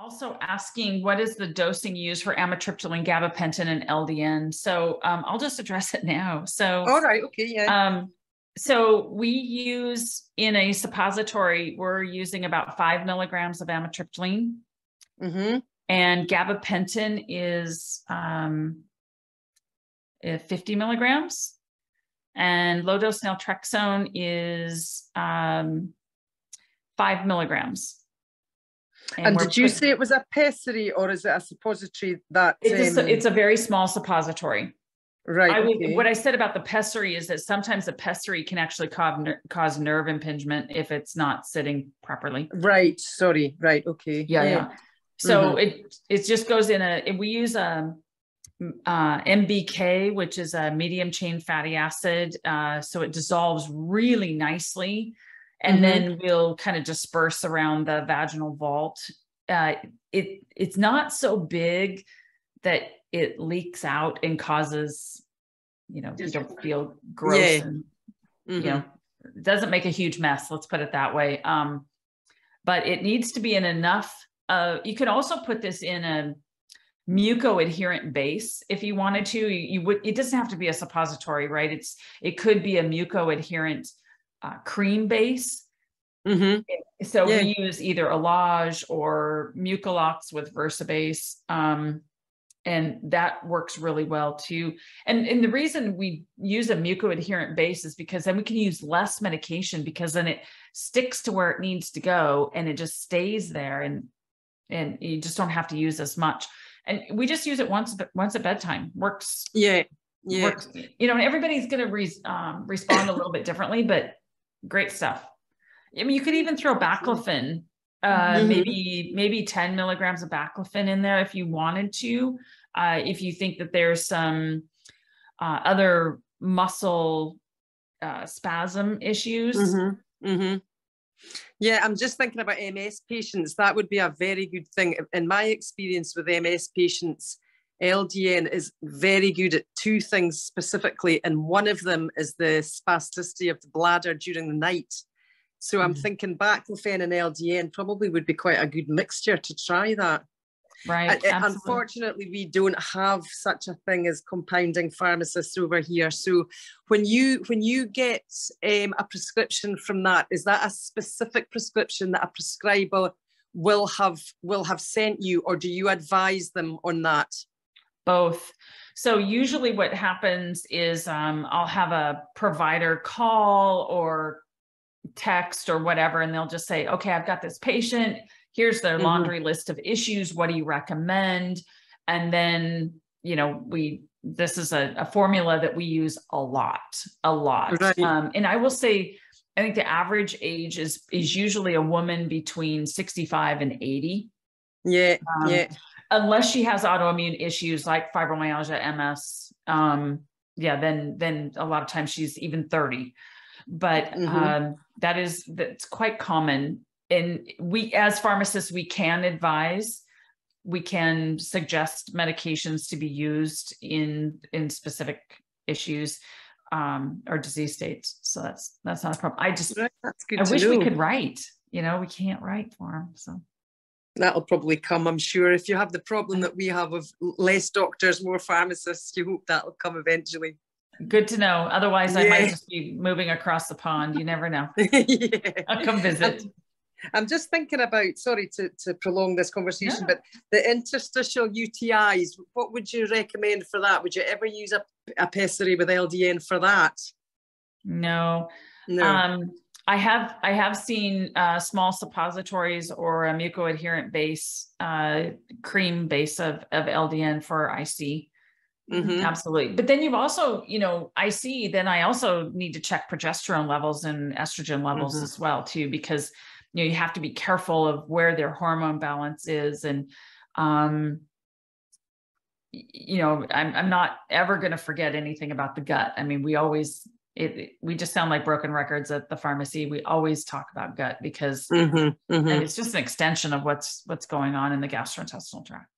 also asking what is the dosing used for amitriptyline, gabapentin, and LDN. So I'll just address it now. So, all right, okay, yeah. So we use in a suppository, we're using about 5 milligrams of amitriptyline, and gabapentin is 50 milligrams, and low dose naltrexone is 5 milligrams. And did you say it was a pessary or is it a suppository that it's a very small suppository? Right. What I said about the pessary is that sometimes the pessary can actually cause nerve impingement if it's not sitting properly. Right. Sorry. Right. Okay. Yeah. So it just goes in we use MBK, which is a medium chain fatty acid. So it dissolves really nicely, and then we'll kind of disperse around the vaginal vault. It's not so big that it leaks out and causes, you don't feel gross, and it doesn't make a huge mess. Let's put it that way. But it needs to be in enough. You can also put this in a muco-adherent base if you wanted to. It doesn't have to be a suppository, right? It could be a muco-adherent cream base. So we use either Alage or Mucilox with Versabase, and that works really well too. And the reason we use a muco-adherent base is because then we can use less medication, because then it sticks to where it needs to go and it just stays there, and you just don't have to use as much. And we just use it once at bedtime. Works. Works. And everybody's going to respond a little bit differently, but great stuff. I mean, you could even throw baclofen, maybe 10 milligrams of baclofen in there if you wanted to, if you think that there's some other muscle spasm issues. Yeah, I'm just thinking about MS patients. That would be a very good thing. In my experience with MS patients, LDN is very good at two things specifically, and one of them is the spasticity of the bladder during the night. So I'm thinking baclofen and LDN probably would be quite a good mixture to try that. Right. Unfortunately, we don't have such a thing as compounding pharmacists over here. So when you get a prescription from that, is that a specific prescription that a prescriber will have sent you, or do you advise them on that? Both. So usually what happens is I'll have a provider call or text or whatever, and they'll just say, okay, I've got this patient. Here's their laundry list of issues. What do you recommend? And then, this is a formula that we use a lot. Right. And I will say, I think the average age is usually a woman between 65 and 80. Unless she has autoimmune issues like fibromyalgia, MS. Then a lot of times she's even 30. But that's quite common. And we, as pharmacists, we can advise, we can suggest medications to be used in specific issues or disease states. So that's not a problem. I wish we could write, we can't write for them. So that'll probably come, I'm sure. If you have the problem that we have of less doctors, more pharmacists, you hope that'll come eventually. Good to know. Otherwise, I might just be moving across the pond. You never know. I'll come visit. I'm just thinking about, sorry to prolong this conversation, but the interstitial UTIs, what would you recommend for that? Would you ever use a pessary with LDN for that? No. I have seen small suppositories or a muco-adherent base, cream base of LDN for IC. Absolutely. But then you've also, IC, then I also need to check progesterone levels and estrogen levels as well too, because you have to be careful of where their hormone balance is. And, I'm not ever going to forget anything about the gut. I mean, we just sound like broken records at the pharmacy. We always talk about gut because it's just an extension of what's going on in the gastrointestinal tract.